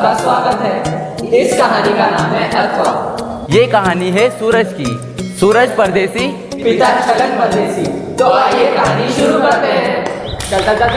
सबका स्वागत है। इस कहानी का नाम है अथवा। ये कहानी है सूरज की। सूरज परदेसी, पिता छगन परदेसी। तो आइए कहानी शुरू करते हैं। चल चल चल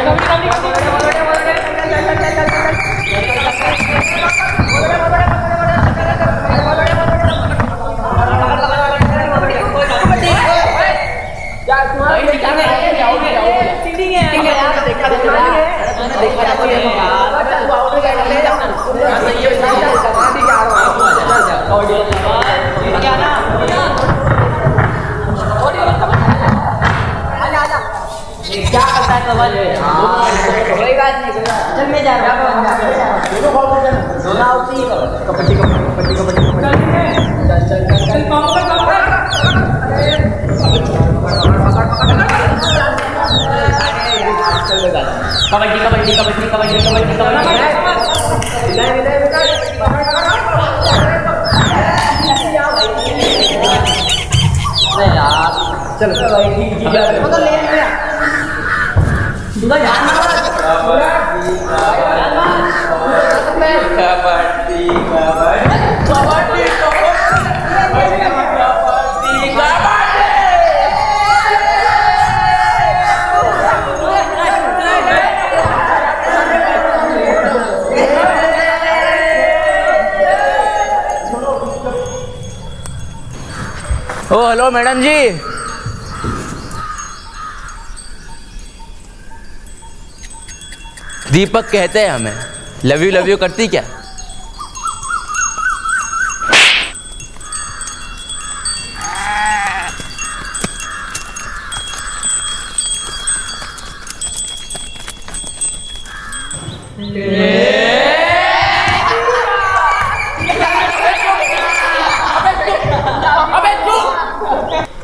क्या करता है समझ कोई बात नहीं। चल मैं जा रहा हूँ। कबड्डी कबड्डी कबड्डी चल चल चल कबड्डी कबड्डी कबड्डी कबड्डी कबड्डी चलो ओ हेलो मैडम जी। दीपक कहते हैं हमें। लव यू करती क्या?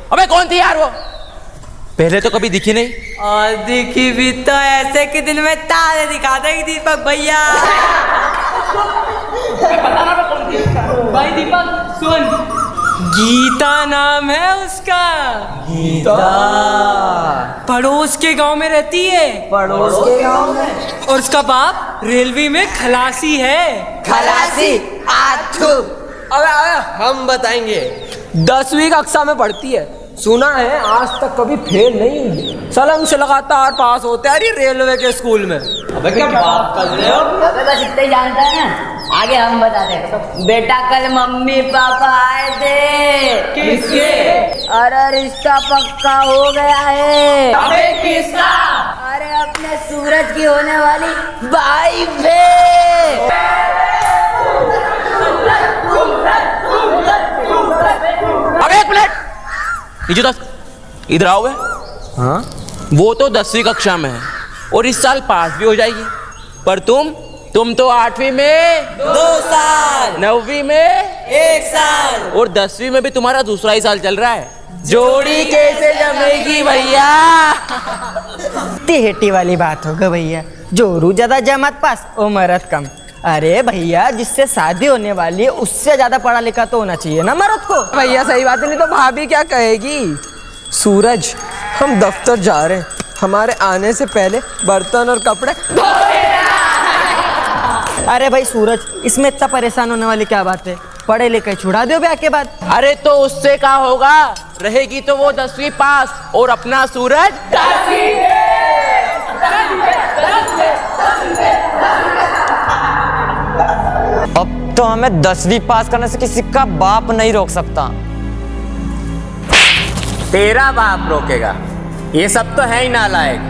अबे कौन थी यार वो? पहले तो कभी दिखी नहीं। और दिखी भी तो ऐसे कि दिल में तारे दिखा देगी दीपक भैया। भाई दीपक सुन, गीता नाम है उसका। गीता पड़ोस के गांव में रहती है। पड़ोस के गांव में? और उसका बाप रेलवे में खलासी है। खलासी? आठू। अबे हम बताएंगे। 10वीं कक्षा में पढ़ती है। सुना है आज तक कभी फेल नहीं हुई। सलंग से लगातार पास होते हैं रेलवे के स्कूल में। अबे क्या बात कर रहे हो? अबे बस इतना ही जानता है ना, आगे हम बताते हैं। बेटा कल मम्मी पापा आए थे। किसके? अरे रिश्ता पक्का हो गया है। अबे किसका? अरे अपने सूरज की होने वाली वाइफ है। अबे एक मिनट, नीचे तक इधर आओ। हाँ? वो तो 10वीं कक्षा में है और इस साल पास भी हो जाएगी, पर तुम तो 8वीं में 2 साल, 9वीं में 1 साल और 10वीं में भी तुम्हारा दूसरा ही साल चल रहा है। जोड़ी कैसे जमेगी भैया? हेटी वाली बात होगा भैया। जोरू ज्यादा जमात पास ओ मरद कम। अरे भैया जिससे शादी होने वाली है उससे ज्यादा पढ़ा लिखा तो होना चाहिए ना मर्द को। भैया सही बात है, नहीं तो भाभी क्या कहेगी। सूरज हम दफ्तर जा रहे हैं, हमारे आने से पहले बर्तन और कपड़े। अरे भाई सूरज, इसमें इतना परेशान होने वाली क्या बात है? पढ़े लिखे छुड़ा दो ब्याह के बाद। अरे तो उससे क्या होगा? रहेगी तो वो 10वीं पास और अपना सूरज 10वीं में। अब तो हमें 10वीं पास करने से किसी का बाप नहीं रोक सकता। तेरा बाप रोकेगा? ये सब तो है ही नालायक।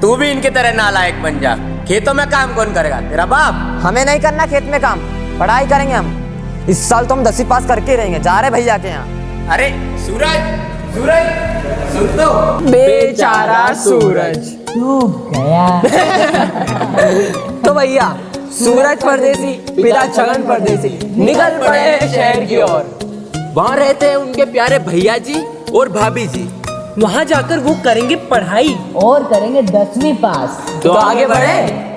तू भी इनकी तरह नालायक बन जा। खेतों में काम कौन करेगा? तेरा बाप। हमें नहीं करना खेत में काम, पढ़ाई करेंगे हम। इस साल तो हम 10वीं पास करके ही रहेंगे। जा रहे भैया के यहाँ। अरे सूरज, सूरज सुन तो। बेचारा सूरज तो भैया सूरज परदेसी, पिता छगन परदेसी निकल पड़े हैं शहर की ओर। वहाँ रहते हैं उनके प्यारे भैया जी और भाभी जी। वहाँ जाकर वो करेंगे पढ़ाई और करेंगे 10वीं पास। तो आगे बढ़े।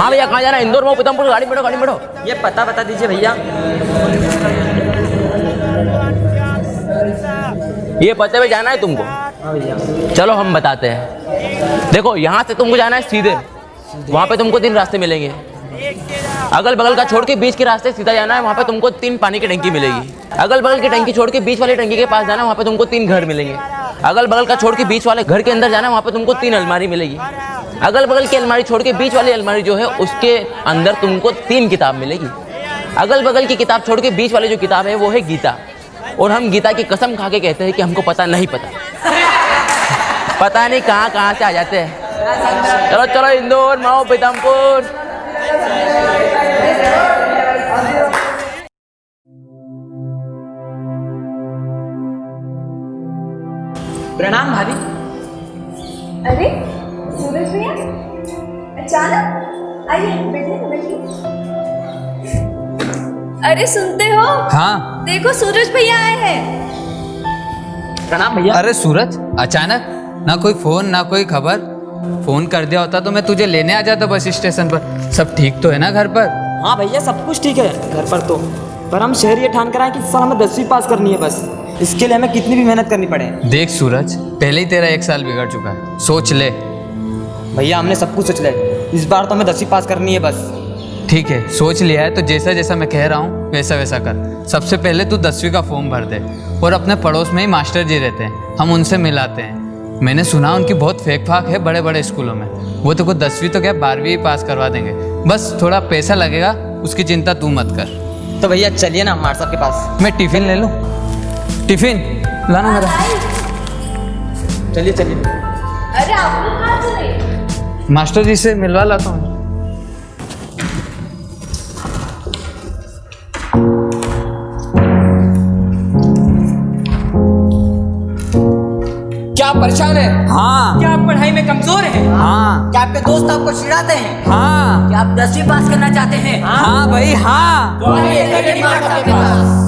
हाँ भैया, कहाँ जाना है? इंदौर में, पीतमपुर, गाड़ी में बैठो। ये पता बता दीजिए भैया। ये पते पे जाना है तुमको? चलो हम बताते हैं। देखो, यहाँ से तुमको जाना है सीधे, वहाँ पे तुमको 3 रास्ते मिलेंगे। अगल बगल का छोड़ के बीच के रास्ते सीधा जाना है, वहाँ पे तुमको 3 पानी की टंकी मिलेगी। अगल बगल की टंकी छोड़ के बीच वाली टंकी के पास जाना है, वहाँ पे तुमको 3 घर मिलेंगे। अगल बगल का छोड़ के बीच वाले घर के अंदर जाना है, वहाँ पे तुमको 3 अलमारी मिलेगी। अगल बगल की अलमारी छोड़ के बीच वाली अलमारी जो है उसके अंदर तुमको 3 किताब मिलेगी। अगल बगल की किताब छोड़ के बीच वाली जो किताब है वो है गीता, और हम गीता की कसम खा के कहते हैं कि हमको पता नहीं पता नहीं कहाँ से आ जाते हैं। चलो चलो, इंदौर, माओ, पीतमपुर। प्रणाम भाभी। अरे सूरज भैया, अचानक आइए, बैठिए। अरे सुनते हो? हाँ। देखो सूरज भैया आए हैं। प्रणाम भैया। अरे सूरज, अचानक? ना कोई फोन ना कोई खबर। फोन कर दिया होता तो मैं तुझे लेने आ जाता बस स्टेशन पर। सब ठीक तो है ना घर पर? हाँ भैया, सब कुछ ठीक है घर पर तो। पर हम शहर ये ठान कर आए कि इस साल हमें 10वीं पास करनी है बस। इसके लिए हमें कितनी भी मेहनत करनी पड़े। देख सूरज, पहले ही तेरा 1 साल बिगड़ चुका है, सोच ले। भैया हमने सब कुछ सोच लिया है, इस बार तो हमें 10वीं पास करनी है बस। ठीक है, सोच लिया है तो जैसा जैसा मैं कह रहा हूँ वैसा वैसा कर। सबसे पहले तू 10वीं का फॉर्म भर दे, और अपने पड़ोस में ही मास्टर जी रहते हैं, हम उनसे मिलाते हैं। मैंने सुना उनकी बहुत फेंक फाक है बड़े बड़े स्कूलों में। वो तो कोई 10वीं तो क्या 12वीं ही पास करवा देंगे। बस थोड़ा पैसा लगेगा, उसकी चिंता तू मत कर। तो भैया चलिए ना हमारे साहब के पास। मैं टिफिन ले लूँ? टिफिन लाना मेरा। चलिए। अरे आप लोग कहाँ चले? मास्टर जी से मिलवा लाता हूँ। क्या परेशान है? हाँ। क्या आप पढ़ाई में कमजोर हैं? हाँ। क्या आपके दोस्त आपको चिढ़ाते हैं? हाँ। क्या आप 10वीं पास करना चाहते हैं? हाँ भाई हाँ। तो आइए सेकंड मास्टर के पास।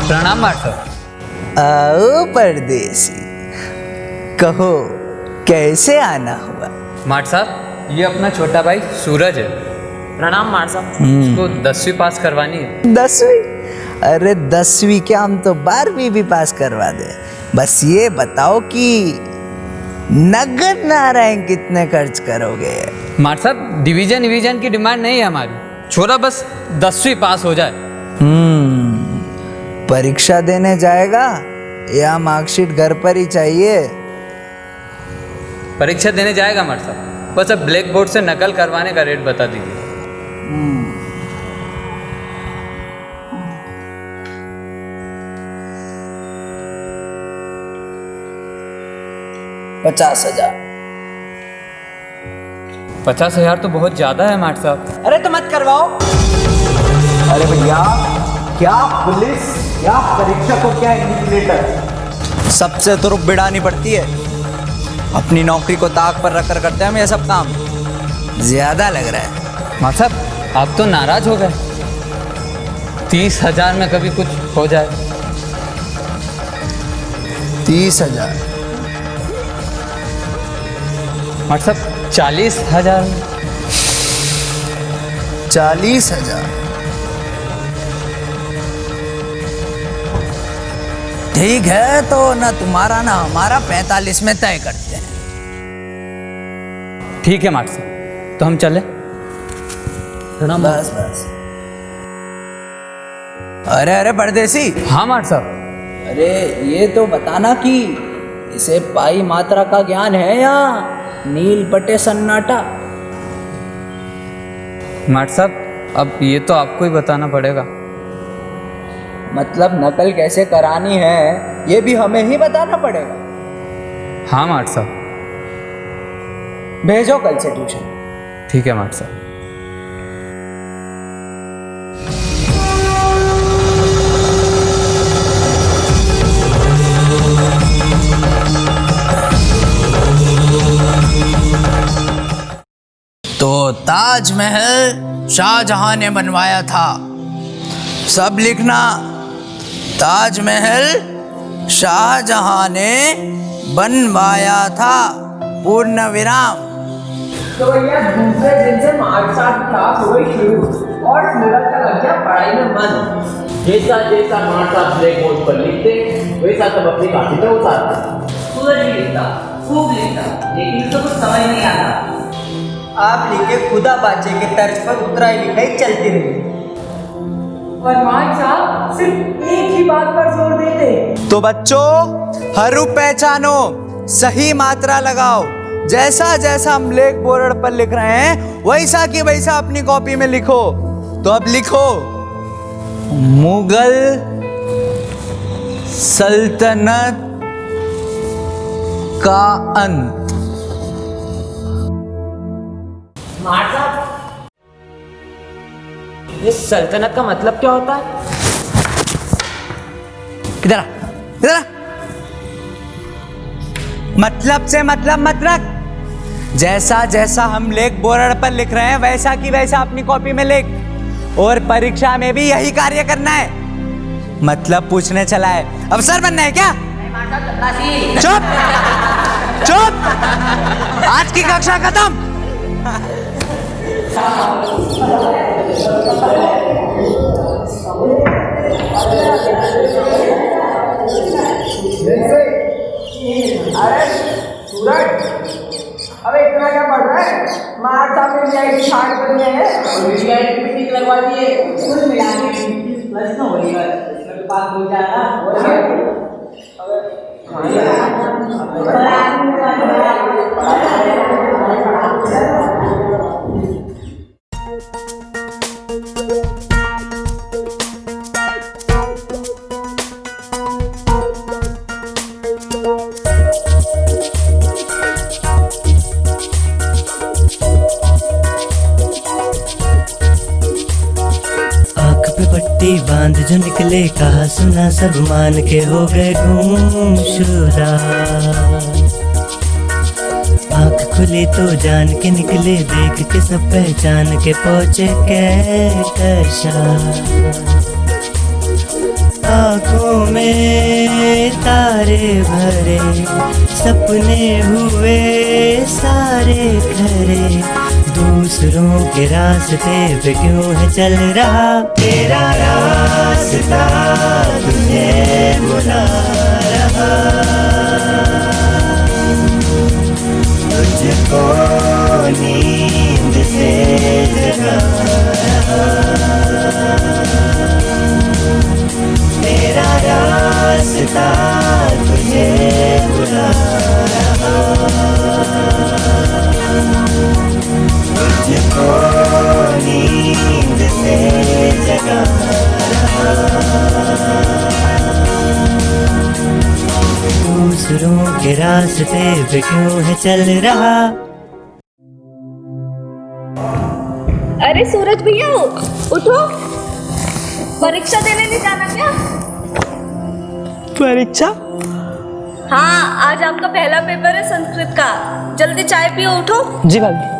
प्रणाम मास्टर। आओ परदेसी, कहो कैसे आना हुआ? मास्टर साहब, ये अपना छोटा भाई सूरज है। प्रणाम मार साहब। उसको 10वीं पास करवानी है। 10वीं? अरे 10वीं क्या, हम तो 12वीं भी पास करवा दे। बस ये बताओ कि नगद नारायण कितने खर्च करोगे? मास्टर साहब, डिवीजन की डिमांड नहीं है हमारी, छोरा बस 10वीं पास हो जाए। परीक्षा देने जाएगा या मार्कशीट घर पर ही चाहिए? परीक्षा देने जाएगा मास्टर साहब, बस अब ब्लैक बोर्ड से नकल करवाने का रेट बता दीजिए। 50,000। 50,000 तो बहुत ज़्यादा है मास्टर साहब। अरे तो मत करवाओ। अरे भैया, क्या पुलिस, क्या परीक्षक और क्या इन्विजिलेटर, सबसे तो रुक बिड़ानी पड़ती है। अपनी नौकरी को ताक पर रखकर करते हैं हम ये सब काम। ज्यादा लग रहा है। मास्टर साहब, आप तो नाराज हो गए। 30,000 में कभी कुछ हो जाए। 30,000? मास्टर साहब 40,000। 40,000? ठीक है, तो ना तुम्हारा ना हमारा 45 में तय करते हैं। ठीक है मास्टर साहब, तो हम चले। बस बस। अरे अरे परदेसी। हाँ मास्टर साहब। अरे ये तो बताना कि इसे पाई मात्रा का ज्ञान है या नील पटे सन्नाटा? मास्टर साहब, अब ये तो आपको ही बताना पड़ेगा। मतलब नकल कैसे करानी है ये भी हमें ही बताना पड़ेगा? हाँ मास्टर साहब। भेजो कल से ट्यूशन। ठीक है मास्टर साहब। तो ताजमहल शाहजहां ने बनवाया था। सब लिखना, ताजमहल शाहजहां ने बनवाया था, पूर्ण विराम। तो भैया दूसरे दिन से मार्च साल की क्लास हो गई शुरू और सूरज का लग गया पढ़ाई में मन। जैसा जैसा मार्क्स आप ब्लैक बोर्ड पर लिखते वैसा सब अपनी कॉपी पे उतारते। सूरज भी लिखता, खूब लिखता, लेकिन उसको कुछ समझ नहीं आता। आप लिखे खुदा बाचे के तर्ज पर उतराई लिखाई चलती रही। और मार्च साहब सिर्फ एक ही बात पर जोर देते। तो बच्चों हरूफ पहचानो, सही मात्रा लगाओ। जैसा जैसा हम ब्लैक बोर्ड पर लिख रहे हैं वैसा की वैसा अपनी कॉपी में लिखो। तो अब लिखो, मुगल सल्तनत का अंत। ये सल्तनत का मतलब क्या होता है? इधर आ, इधर आ। मतलब से मतलब मत रख। जैसा जैसा हम ब्लैक बोर्ड पर लिख रहे हैं वैसा की वैसा अपनी कॉपी में लिख। और परीक्षा में भी यही कार्य करना है। मतलब पूछने चला है, अफसर बनना है क्या? चुप चुप, आज की कक्षा खत्म। अरे सूरज, अबे इतना क्या पढ़ रहा है? मार्च साहब ने वीआईपी छाट कर दिया है और वीआईपी मीटिंग लगवा दी है। कुल मिला के प्रश्न हो गया, इसमें तो पास हो जाएगा। बांध जो निकले, कहा सुना सब मान के हो गए गुमशुदा। आँख खुली तो जान के निकले, देख के सब पहचान के पहुँचे कहकशा। आँखों में तारे भरे, सपने हुए सारे खरे। दूसरों के रास्ते पे क्यों है चल रहा तेरा रास्ता, तुझे बुला रहा। तुझको नींद से जगा रहा, तेरा रास्ता तुझे बुला रहा। तुझको नींद से जगा रहा। दूसरों के रास्ते पे क्यों है चल रहा। अरे सूरज भैया उठो, परीक्षा देने नहीं जाना क्या? परीक्षा? हाँ, आज आपका पहला पेपर है संस्कृत का। जल्दी चाय पियो, उठो। जी भाभी।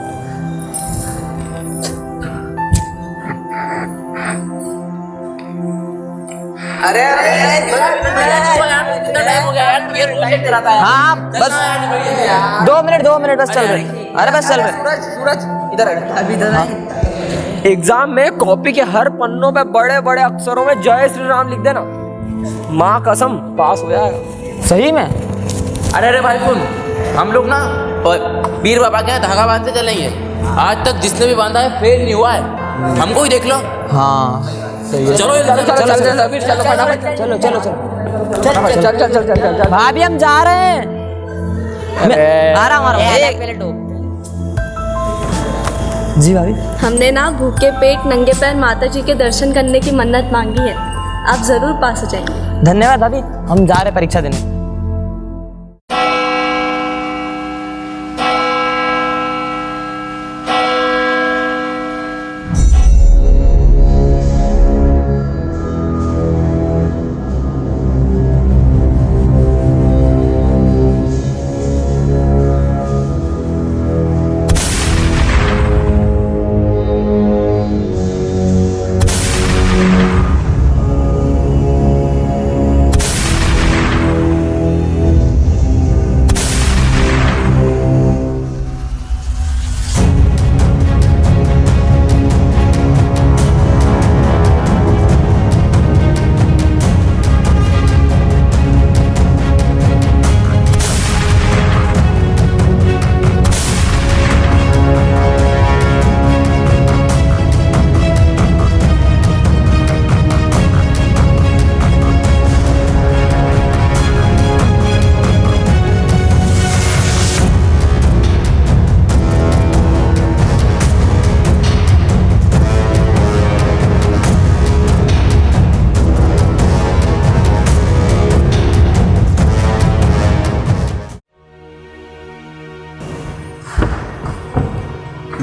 अरे हाँ बस 2 मिनट बस चल रहे। अरे बस चल रहे। सूरज इधर अभी एग्जाम में कॉपी के हर पन्नों पे बड़े बड़े अक्षरों में जय श्री राम लिख देना, माँ कसम पास हो जाएगा। सही में? अरे भाई सुन, हम लोग ना पीर बाबा के यहाँ धागा बांधते चलेंगे। आज तक जिसने भी बांधा है फेल नहीं हुआ है, हमको ही देख लो। हाँ सही है। चलो चलो फटाफट, चलो चल। भाभी हम जा रहे हैं। आ रहा हूँ। जी भाभी। हमने ना भूखे पेट नंगे पैर माता जी के दर्शन करने की मन्नत मांगी है, आप जरूर पास हो जाएंगे। धन्यवाद भाभी, हम जा रहे परीक्षा देने।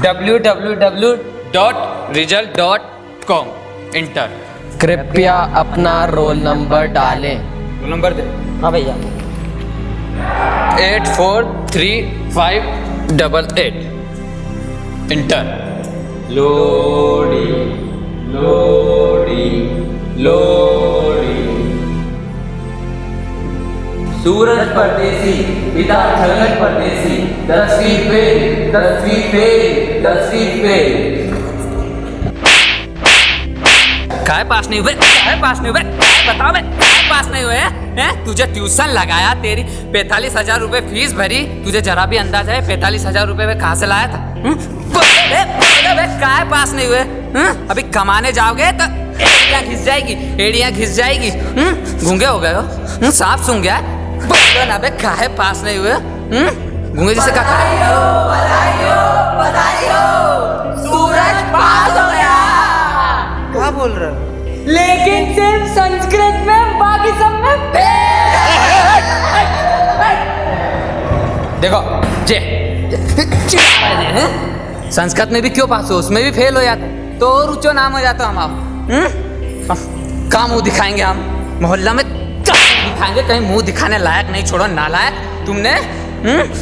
www.result.com inter. कृपया अपना रोल नंबर डालें। रोल नंबर दे। हाँ भैया। 843588 इंटर। लोडी लोडी लोडी। सूरज परदेसी पिता जगत परदेसी 10वीं फेल 10वीं फेल 10वीं फेल। काहे पास नहीं हुए? काहे पास नहीं हुए? बताओ बे, काहे पास नहीं हुए हैं? तुझे ट्यूशन लगाया, तेरी 45,000 रुपए फीस भरी, तुझे जरा भी अंदाजा है 45,000 रुपए में कहाँ से लाया था? बोले बे, काहे पास नहीं हुए? अभी कमाने जाओगे तो एड़ियाँ घिस जाएगी, एड़ियाँ घिस जाएगी। गूंगे हो गए हो? सांप सूंघ गया? बोलो ना बे, काहे पास नहीं हुए? गूंगे जैसे क्या खड़े? सूरज पास हो गया। क्या बोल रहे हो? लेकिन सिर्फ संस्कृत में, बाकी सब में फेल। देखो जे संस्कृत में भी क्यों पास हो, उसमें भी फेल हो जाता तो और ऊंचो नाम हो जाता हम आप। कहाँ मुंह दिखाएंगे हम मोहल्ला में? दिखाएंगे कहीं मुंह दिखाने लायक नहीं, छोड़ो नालायक तुमने।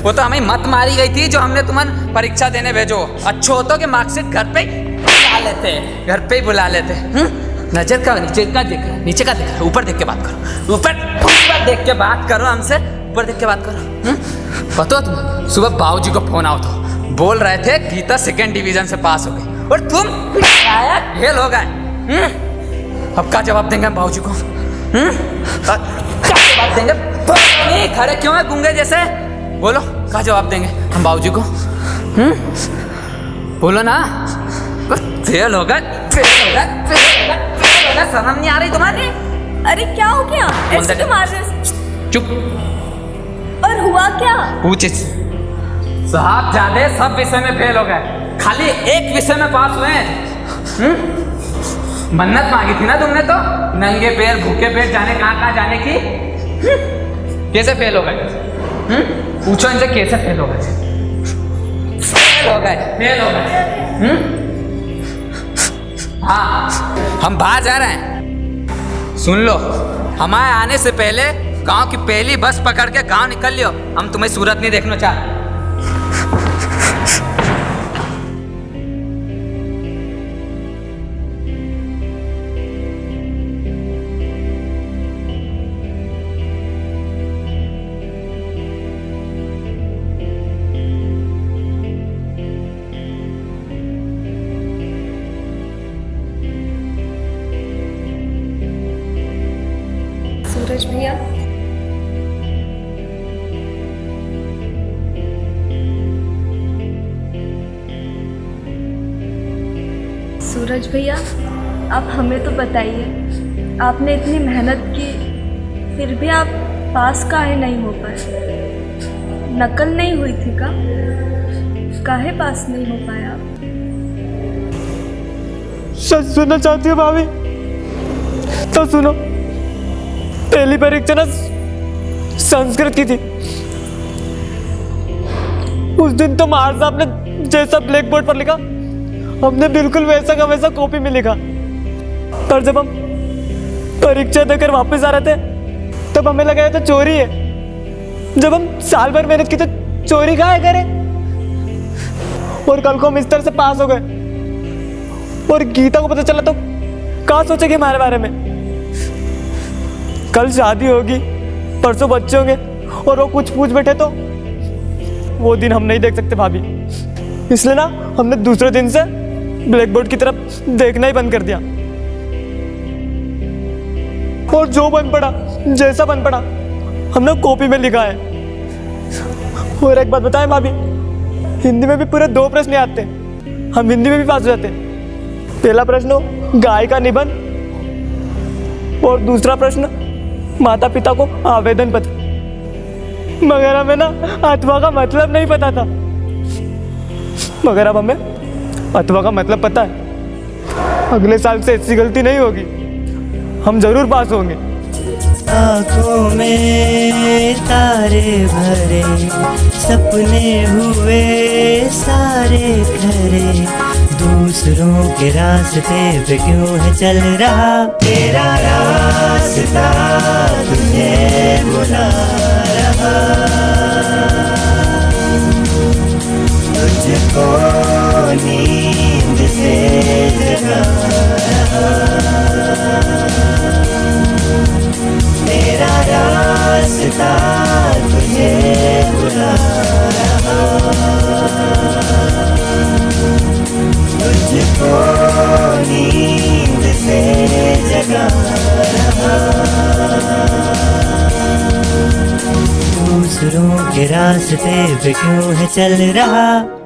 वो तो हमें मत मारी गई थी जो हमने तुम्हें परीक्षा देने भेजो। अच्छो होतो कि मार्कशीट घर पे ही बुला लेते, घर पे ही बुला लेते। नजर का नीचे का देख, नीचे का देख, ऊपर देख के बात करो, ऊपर देख के बात करो हमसे, ऊपर देख के बात करो। पता हो तुम सुबह बाबूजी को फोन आओ तो बोल रहे थे गीता 2nd डिवीजन से पास हो गई और तुम फेल हो गए। अब क्या जवाब देंगे हम बाबूजी को? क्या जवाब देंगे? खड़े क्यों है गूंगे जैसे? बोलो क्या जवाब देंगे हम बाबूजी को? बोलो ना। फेल हो गए, फेल हो गए, फेल हो गए, फेल हो गए। शर्म नहीं आ रही तुम्हारी? अरे क्या हो गया? ऐसे क्यों मार रहे हो? चुप। और हुआ क्या? पूछ साहब ज्यादा सब विषय में फेल हो गए, खाली एक विषय में पास हुए हैं। मन्नत मांगी थी ना तुमने तो, नंगे पैर भूखे पेट जाने कहाँ जाने की। कैसे फेल हो गए? पूछो इनसे कैसे फेल हो गए? फेल हो गए, फेल हो गए। हाँ हम बाहर जा रहे हैं, सुन लो। हमारे आने से पहले गांव की पहली बस पकड़ के गांव निकल लियो, हम तुम्हें सूरत नहीं देखना चाहते। सूरज भैया, सूरज भैया आप हमें तो बताइए, आपने इतनी मेहनत की फिर भी आप पास काहे नहीं हो पाए? नकल नहीं हुई थी का? काहे पास नहीं हो पाए आप? सच सुनना चाहती हो भाभी तो सुनो। पहली परीक्षा ना संस्कृत की थी। उस दिन तो महार साहब ने जैसा ब्लैक बोर्ड पर लिखा हमने बिल्कुल वैसा का वैसा कॉपी में लिखा। पर जब हम परीक्षा देकर वापस आ रहे थे तब हमें लगा तो चोरी है। जब हम साल भर मेहनत की तो चोरी काहे करें? और कल को हम इस तरह से पास हो गए और गीता को पता चला तो क्या सोचेगी हमारे बारे में? कल शादी होगी, परसों बच्चे होंगे और वो कुछ पूछ बैठे तो वो दिन हम नहीं देख सकते भाभी। इसलिए ना हमने दूसरे दिन से ब्लैक बोर्ड की तरफ देखना ही बंद कर दिया। और जो बन पड़ा, जैसा बन पड़ा हमने कॉपी में लिखा है। और एक बात बताएं भाभी, हिंदी में भी पूरे 2 प्रश्न आते हैं, हम हिंदी में भी पास हो जाते हैं। पहला प्रश्न गाय का निबंध और दूसरा प्रश्न माता पिता को आवेदन पत्र। मगर हमें ना अथवा का मतलब नहीं पता था, मगर अब हमें अथवा का मतलब पता है। अगले साल से ऐसी गलती नहीं होगी, हम जरूर पास होंगे। आंखों में तारे भरे, सपने हुए सारे खरे, दूसरों के रास्ते पे क्यों है चल रहा तेरा रास्ता तुझे बुला रहा, तुझको नींद से जगा रहा, तेरा रास्ता तुझे बुला रहा, तुझको नींद से जगा रहा, दूसरों के रास्ते पे क्यों है चल रहा।